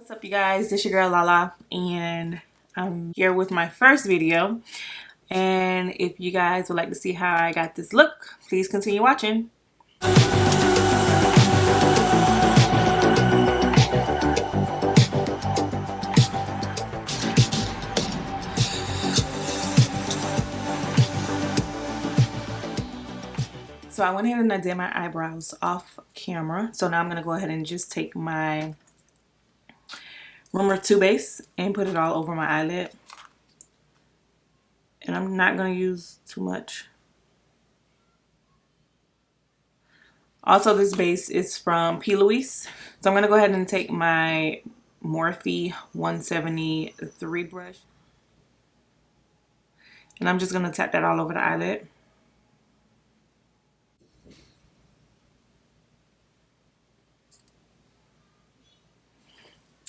What's up, you guys? This your girl Lala, and I'm here with my first video. And if you guys would like to see how I got this look, please continue watching. So I went ahead and I did my eyebrows off camera. So now I'm going to go ahead and just take my Rumor 2 base and put it all over my eyelid. And I'm not going to use too much. Also, this base is from P. Louise. So I'm going to go ahead and take my Morphe 173 brush. And I'm just going to tap that all over the eyelid.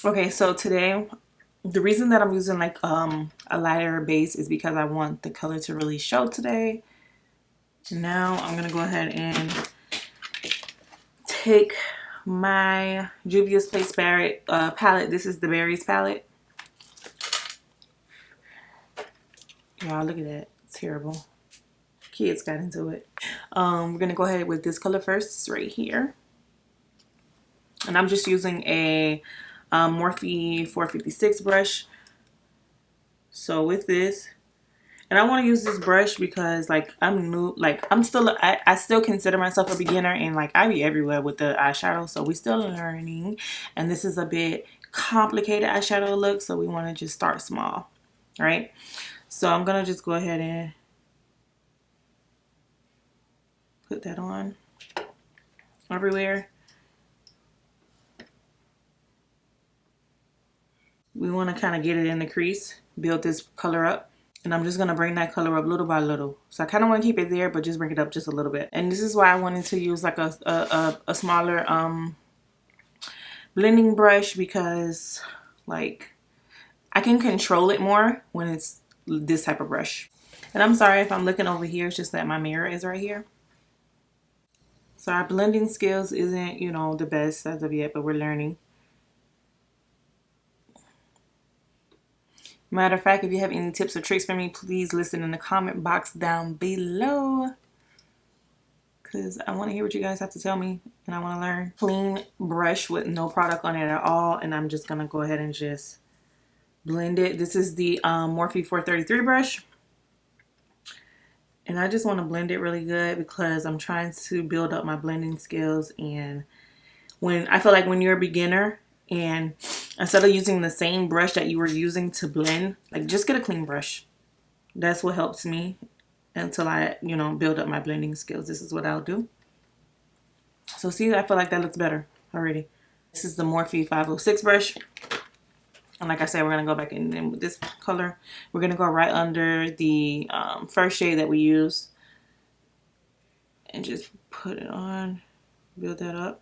Okay, so today, the reason that I'm using like a lighter base is because I want the color to really show today. Now I'm going to go ahead and take my Juviasplace Berry palette. This is the Berries palette. Y'all, look at that. It's terrible. Kids got into it. We're going to go ahead with this color first, right here. And I'm just using a Morphe 456 brush. So with this, and I want to use this brush because like I'm new, like I still consider myself a beginner, and like I be everywhere with the eyeshadow, so we still learning, and this is a bit complicated eyeshadow look, so we want to just start small, right? So I'm gonna just go ahead and put that on everywhere. We want to kind of get it in the crease, build this color up. And I'm just going to bring that color up little by little. So I kind of want to keep it there, but just bring it up just a little bit. And this is why I wanted to use like a smaller blending brush, because like I can control it more when it's this type of brush. And I'm sorry if I'm looking over here. It's just that my mirror is right here. So our blending skills isn't, you know, the best as of yet, but we're learning. Matter of fact, if you have any tips or tricks for me, please listen in the comment box down below, because I want to hear what you guys have to tell me and I want to learn. Clean brush with no product on it at all, and I'm just going to go ahead and just blend it. This is the Morphe 433 brush, and I just want to blend it really good because I'm trying to build up my blending skills. And when I feel like when you're a beginner, and instead of using the same brush that you were using to blend, like just get a clean brush. That's what helps me until I, you know, build up my blending skills. This is what I'll do. So see, I feel like that looks better already. This is the Morphe 506 brush. And like I said, we're going to go back in with this color. We're going to go right under the first shade that we use. And just put it on. Build that up.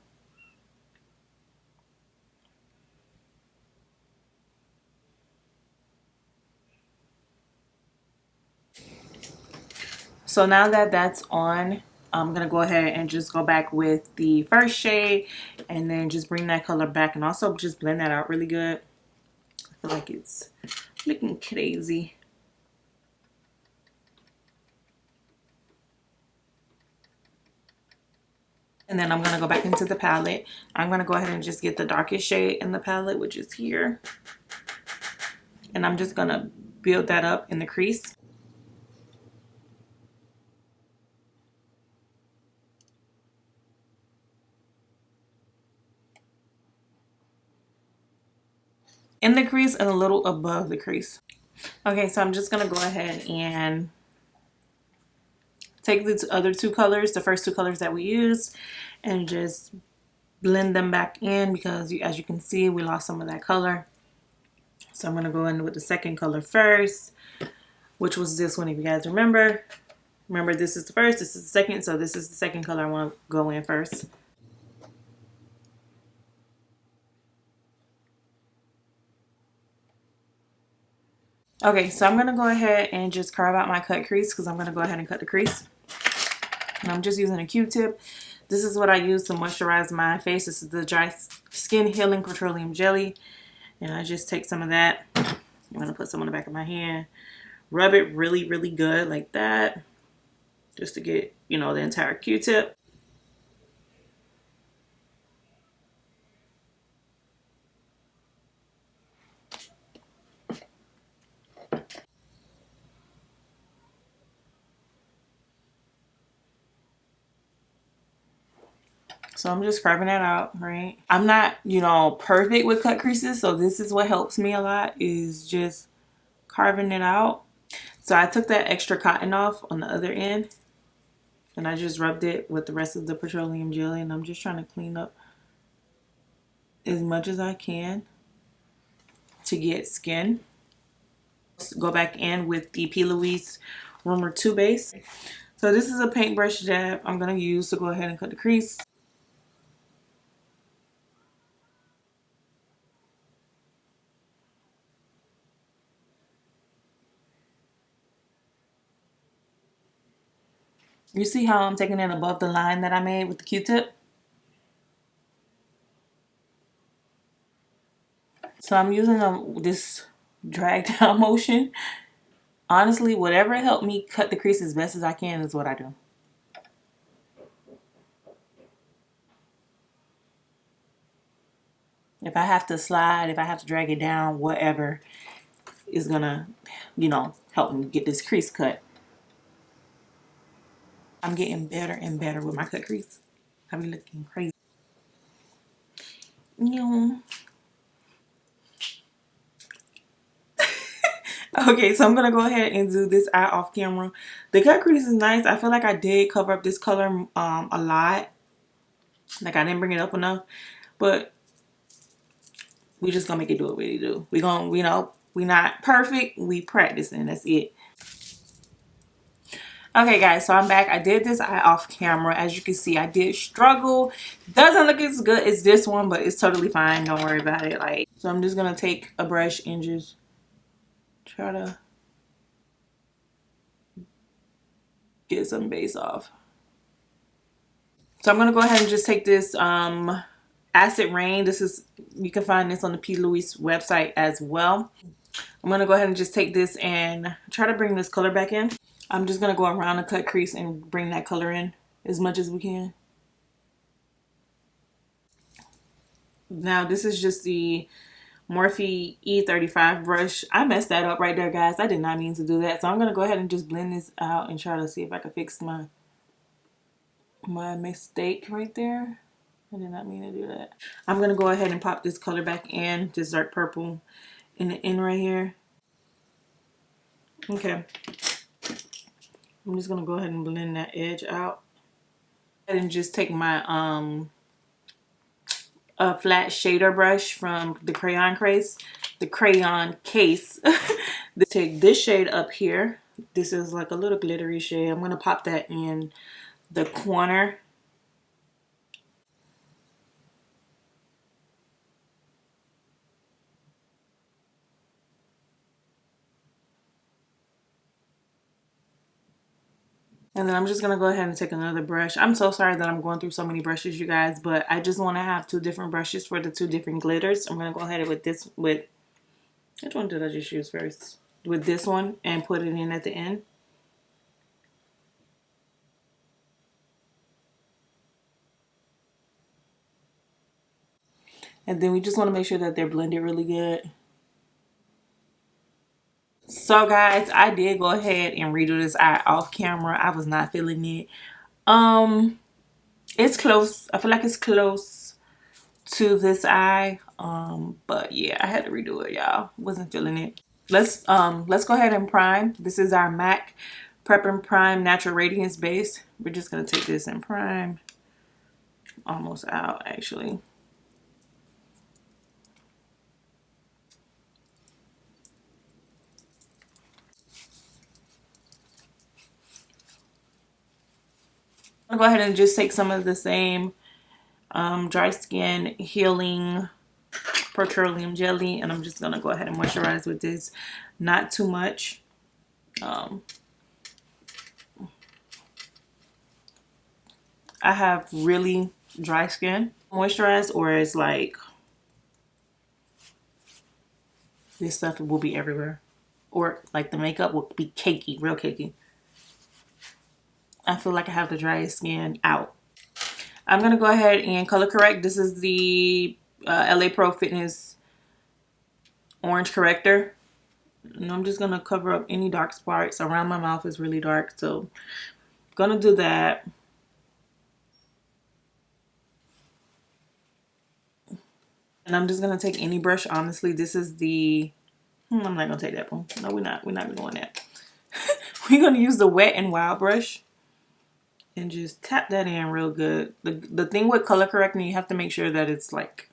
So now that that's on, I'm going to go ahead and just go back with the first shade and then just bring that color back and also just blend that out really good. I feel like it's looking crazy. And then I'm going to go back into the palette. I'm going to go ahead and just get the darkest shade in the palette, which is here. And I'm just going to build that up in the crease. In the crease and a little above the crease. Okay, so I'm just going to go ahead and take the other two colors, the first two colors that we used, and just blend them back in, because as you can see, we lost some of that color. So I'm going to go in with the second color first, which was this one, if you guys remember. Remember, this is the first, this is the second, so this is the second color I want to go in first. Okay, so I'm going to go ahead and just carve out my cut crease, because I'm going to go ahead and cut the crease. And I'm just using a Q-tip. This is what I use to moisturize my face. This is the Dry Skin Healing Petroleum Jelly. And I just take some of that. I'm going to put some on the back of my hand. Rub it really, really good like that. Just to get, you know, the entire Q-tip. So I'm just carving that out, right? I'm not, you know, perfect with cut creases. So this is what helps me a lot, is just carving it out. So I took that extra cotton off on the other end. And I just rubbed it with the rest of the petroleum jelly. And I'm just trying to clean up as much as I can to get skin. Go back in with the P. Louise Rumor 2 base. So this is a paintbrush that I'm going to use to go ahead and cut the crease. You see how I'm taking it above the line that I made with the Q-tip? So I'm using this drag down motion. Honestly, whatever helped me cut the crease as best as I can is what I do. If I have to slide, if I have to drag it down, whatever is gonna, you know, help me get this crease cut. I'm getting better and better with my cut crease. I be looking crazy. Yeah. Okay, so I'm gonna go ahead and do this eye off camera. The cut crease is nice. I feel like I did cover up this color a lot. Like I didn't bring it up enough, but we just gonna make it do what we do. We gonna, you know, we not perfect. We practicing. That's it. Okay, guys, so I'm back. I did this eye off camera. As you can see, I did struggle. Doesn't look as good as this one, but it's totally fine. Don't worry about it. Like, so I'm just gonna take a brush and just try to get some base off. So I'm gonna go ahead and just take this Acid Rain. This is, you can find this on the P. Louise website as well. I'm gonna go ahead and just take this and try to bring this color back in. I'm just gonna go around the cut crease and bring that color in as much as we can. Now this is just the Morphe E35 brush. I messed that up right there, guys. I did not mean to do that. So I'm gonna go ahead and just blend this out and try to see if I can fix my mistake right there. I did not mean to do that. I'm gonna go ahead and pop this color back in, this dark purple in the end right here. Okay. I'm just gonna go ahead and blend that edge out. And just take my a flat shader brush from the crayon case. Take this shade up here. This is like a little glittery shade. I'm gonna pop that in the corner. And then I'm just gonna go ahead and take another brush. I'm so sorry that I'm going through so many brushes, you guys, but I just want to have two different brushes for the two different glitters. I'm gonna go ahead with this, with, which one did I just use first? With this one, and put it in at the end. And then we just want to make sure that they're blended really good. So guys, I did go ahead and redo this eye off camera. I was not feeling it. It's close. I feel like it's close to this eye. But yeah, I had to redo it, y'all. Wasn't feeling it. Let's go ahead and prime. This is our MAC Prep and Prime Natural Radiance base. We're just gonna take this and prime. Almost out actually. I'll go ahead and just take some of the same dry skin healing petroleum jelly, and I'm just gonna go ahead and moisturize with this. Not too much. I have really dry skin. Moisturize, or it's like this stuff will be everywhere. Or like the makeup will be cakey, real cakey. I feel like I have the driest skin out. I'm going to go ahead and color correct. This is the LA Pro Fitness Orange Corrector. And I'm just going to cover up any dark spots. Around my mouth is really dark, so I'm going to do that. And I'm just going to take any brush, honestly. This is the... I'm not going to take that one. No, we're not doing that. We're going to use the Wet n Wild brush. And just tap that in real good. The thing with color correcting, you have to make sure that it's like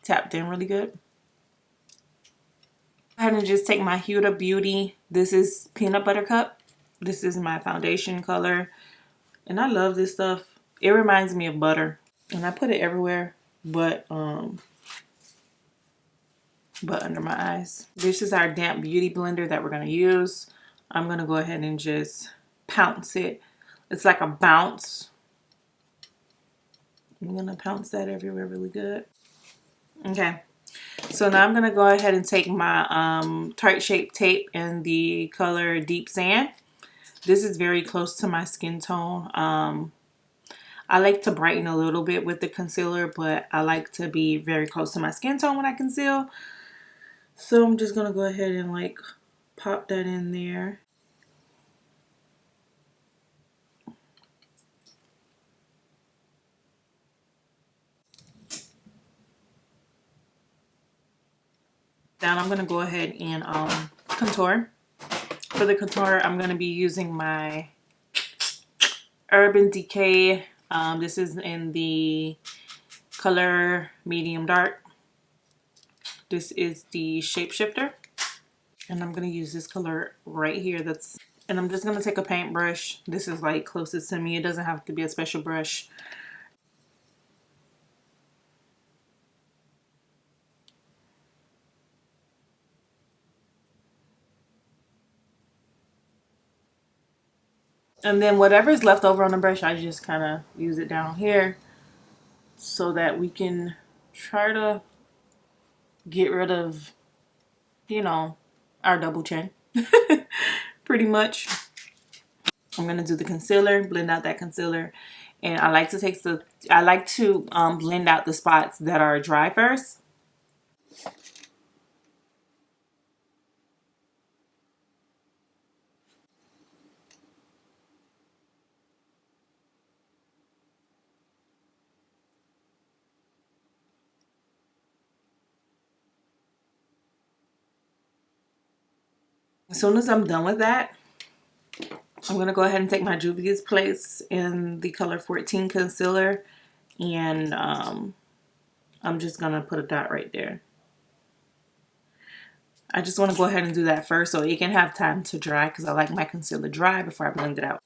tapped in really good. Go ahead and just take my Huda Beauty. This is Peanut Butter Cup. This is my foundation color. And I love this stuff. It reminds me of butter. And I put it everywhere but under my eyes. This is our damp beauty blender that we're going to use. I'm going to go ahead and just pounce it. It's like a bounce. I'm going to pounce that everywhere really good. Okay. So now I'm going to go ahead and take my Tarte Shape tape in the color Deep Sand. This is very close to my skin tone. I like to brighten a little bit with the concealer, but I like to be very close to my skin tone when I conceal. So I'm just going to go ahead and like pop that in there. Now I'm going to go ahead and contour. For the contour, I'm going to be using my Urban Decay. This is in the color Medium Dark. This is the Shapeshifter. And I'm going to use this color right here. And I'm just going to take a paintbrush. This is like closest to me. It doesn't have to be a special brush. And then whatever's left over on the brush, I just kind of use it down here so that we can try to get rid of, you know, our double chin. Pretty much. I'm going to do the concealer, blend out that concealer. And I like to blend out the spots that are dry first. As soon as I'm done with that, I'm going to go ahead and take my Juviasplace in the color 14 concealer, and I'm just going to put a dot right there. I just want to go ahead and do that first so it can have time to dry, because I like my concealer dry before I blend it out.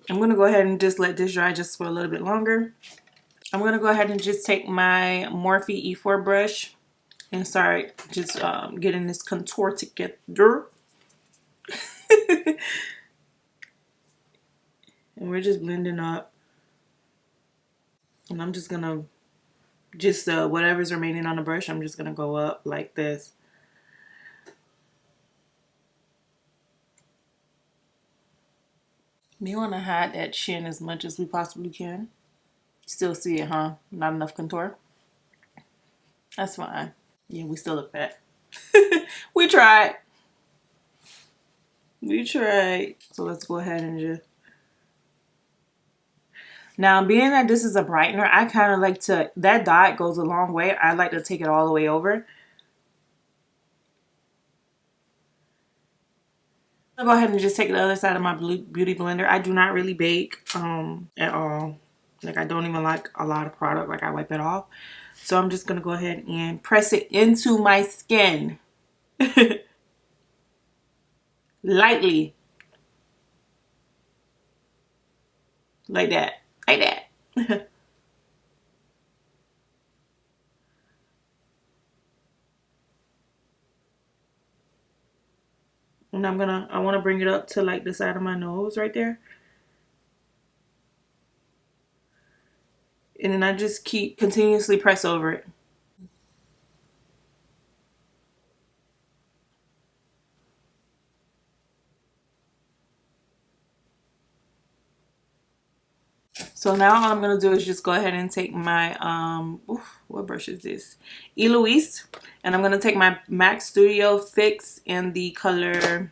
I'm going to go ahead and just let this dry just for a little bit longer. I'm going to go ahead and just take my Morphe E4 brush and start just getting this contour together. And we're just blending up. And I'm just going to, whatever's remaining on the brush, I'm just going to go up like this. We want to hide that chin as much as we possibly can. Still see it, huh? Not enough contour. That's fine. Yeah, we still look fat. We tried. We tried. So let's go ahead and just... Now, being that this is a brightener, I kind of like to... That dot goes a long way. I like to take it all the way over. I'll go ahead and just take the other side of my beauty blender. I do not really bake at all. Like, I don't even like a lot of product. Like, I wipe it off. So I'm just going to go ahead and press it into my skin. Lightly. Like that. Like that. And I want to bring it up to like the side of my nose right there. And then I just keep continuously press over it. So now all I'm gonna do is just go ahead and take my what brush is this? Eloise, and I'm gonna take my MAC Studio Fix in the color.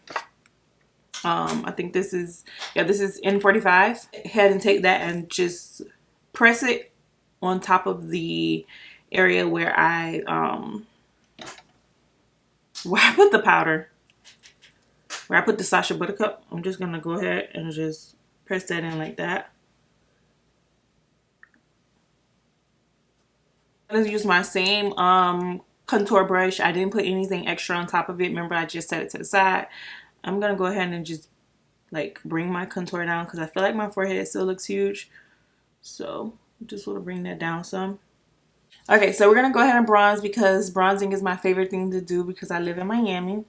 I think this is N45. Head and take that and just press it on top of the area where I put the powder, where I put the Sacha Buttercup. I'm just gonna go ahead and just press that in like that. I'm gonna use my same contour brush. I didn't put anything extra on top of it. Remember, I just set it to the side. I'm gonna go ahead and just like bring my contour down because I feel like my forehead still looks huge. So just want to bring that down some. Okay, so we're gonna go ahead and bronze because bronzing is my favorite thing to do because I live in Miami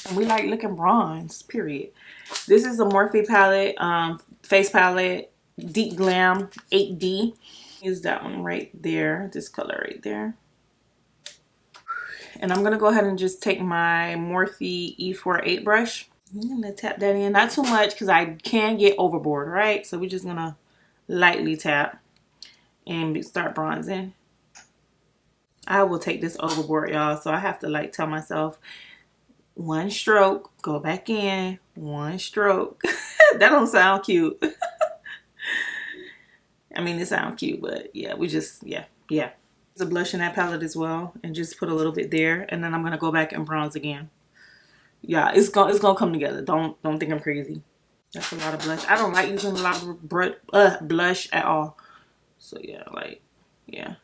and we like looking bronze, period. This is the Morphe palette, face palette, Deep Glam 8D. Use that one right there, this color right there. And I'm gonna go ahead and just take my Morphe E48 brush. I'm gonna tap that in, not too much because I can get overboard, right? So we're just gonna lightly tap and start bronzing. I will take this overboard, y'all, so I have to like tell myself one stroke, go back in, one stroke. That don't sound cute. I mean, it sounds cute, but yeah, we just, yeah. There's a blush in that palette as well, and just put a little bit there, and then I'm gonna go back and bronze again. Yeah, it's gonna come together. Don't think I'm crazy. That's a lot of blush. I don't like using a lot of blush at all. So yeah, like, yeah.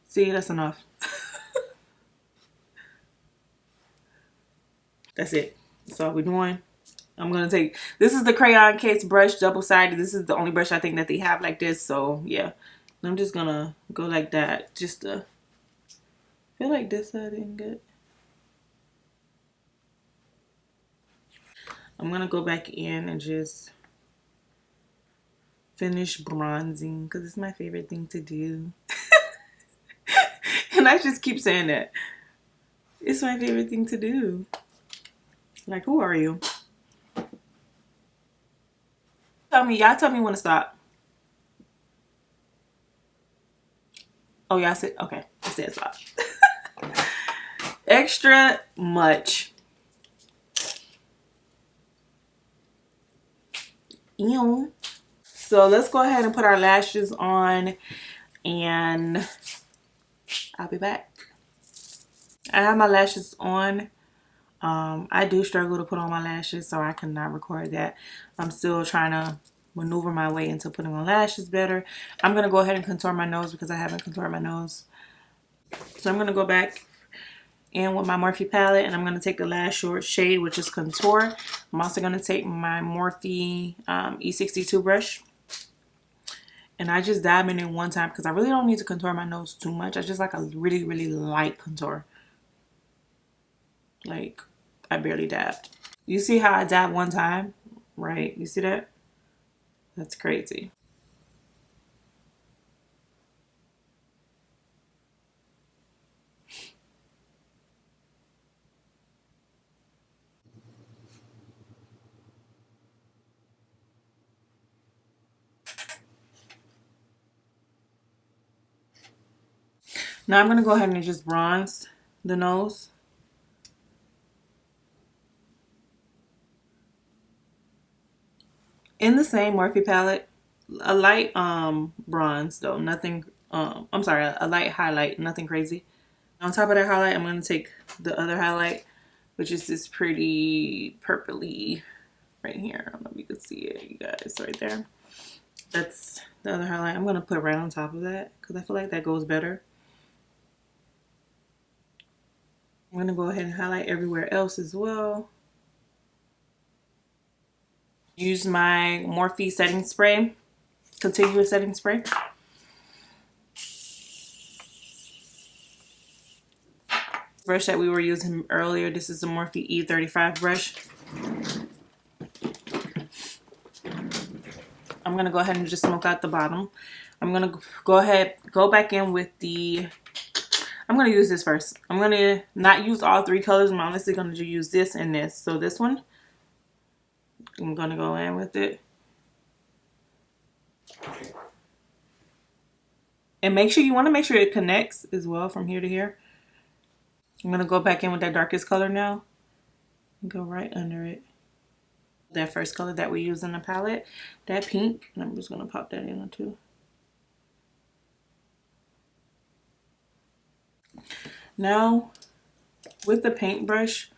See, that's enough. That's it. That's all we're doing. I'm gonna take, this is the crayon case brush, double-sided. This is the only brush I think that they have like this. So yeah, I'm just gonna go like that. Just to feel like this side ain't good. I'm gonna go back in and just finish bronzing because it's my favorite thing to do. And I just keep saying that. It's my favorite thing to do. Like, who are you? Y'all tell me when to stop. Oh, y'all said, okay, I said stop. Extra much. Ew. So let's go ahead and put our lashes on and I'll be back. I have my lashes on. I do struggle to put on my lashes, so I cannot record that. I'm still trying to maneuver my way into putting on lashes better. I'm going to go ahead and contour my nose because I haven't contoured my nose. So I'm going to go back in with my Morphe palette and I'm going to take the last short shade, which is contour. I'm also going to take my Morphe E62 brush. And I just dab in one time because I really don't need to contour my nose too much. I just like a really, really light contour. Like, I barely dabbed. You see how I dab one time? Right? You see that? That's crazy. Now I'm going to go ahead and just bronze the nose. In the same Morphe palette, a light bronze though, nothing, I'm sorry, a light highlight, nothing crazy. On top of that highlight, I'm going to take the other highlight, which is this pretty purpley right here. I don't know if you can see it, you guys, right there. That's the other highlight. I'm going to put right on top of that because I feel like that goes better. I'm going to go ahead and highlight everywhere else as well. Use my Morphe setting spray, contiguous setting spray. Brush that we were using earlier, this is the Morphe E35 brush. I'm going to go ahead and just smoke out the bottom. I'm going to go back in with the, I'm going to use this first. I'm going to not use all three colors. I'm honestly going to use this and this. So this one, I'm going to go in with it. And make sure, you want to make sure it connects as well from here to here. I'm going to go back in with that darkest color now. And go right under it. That first color that we use in the palette, that pink. And I'm just going to pop that in too. Now, with the paintbrush,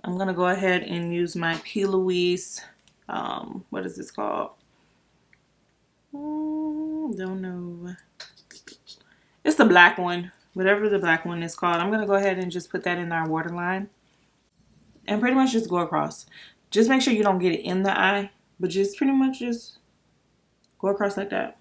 I'm going to go ahead and use my P. Louise, what is this called? Don't know. It's the black one, whatever the black one is called. I'm going to go ahead and just put that in our waterline. And pretty much just go across. Just make sure you don't get it in the eye, but just pretty much just go across like that.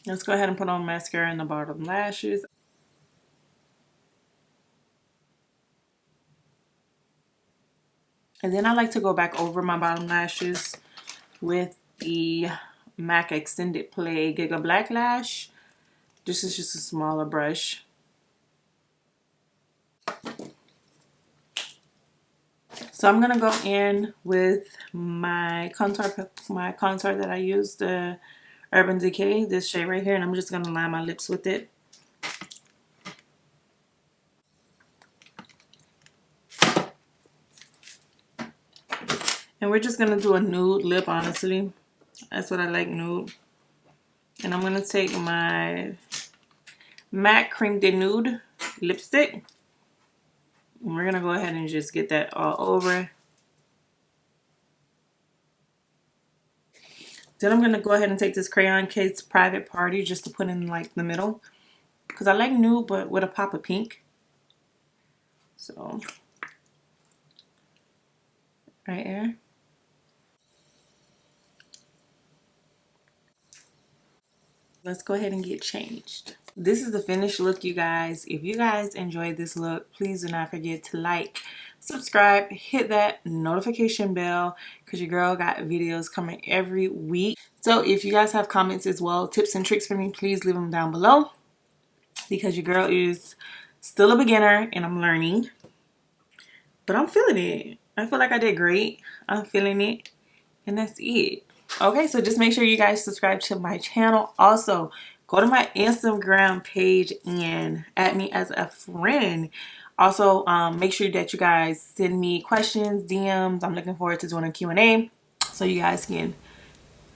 Let's go ahead and put on mascara in the bottom lashes. And then I like to go back over my bottom lashes with the MAC Extended Play Giga Black Lash. This is just a smaller brush. So I'm going to go in with my contour that I used, the Urban Decay, this shade right here. And I'm just going to line my lips with it. And we're just going to do a nude lip, honestly. That's what I like, nude. And I'm going to take my MAC Creme de Nude lipstick. And we're going to go ahead and just get that all over. Then I'm going to go ahead and take this Crayon Case Private Party just to put in like the middle. Because I like nude but with a pop of pink. So, right here. Let's go ahead and get changed. This is the finished look, you guys. If you guys enjoyed this look, please do not forget to like, subscribe, hit that notification bell because your girl got videos coming every week. So if you guys have comments as well, tips and tricks for me, please leave them down below because your girl is still a beginner and I'm learning. But I'm feeling it. I feel like I did great. I'm feeling it. And that's it. Okay, so just make sure you guys subscribe to my channel. Also, go to my Instagram page and add me as a friend. Also, make sure that you guys send me questions, DMs. I'm looking forward to doing a Q&A so you guys can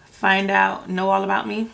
find out, know all about me.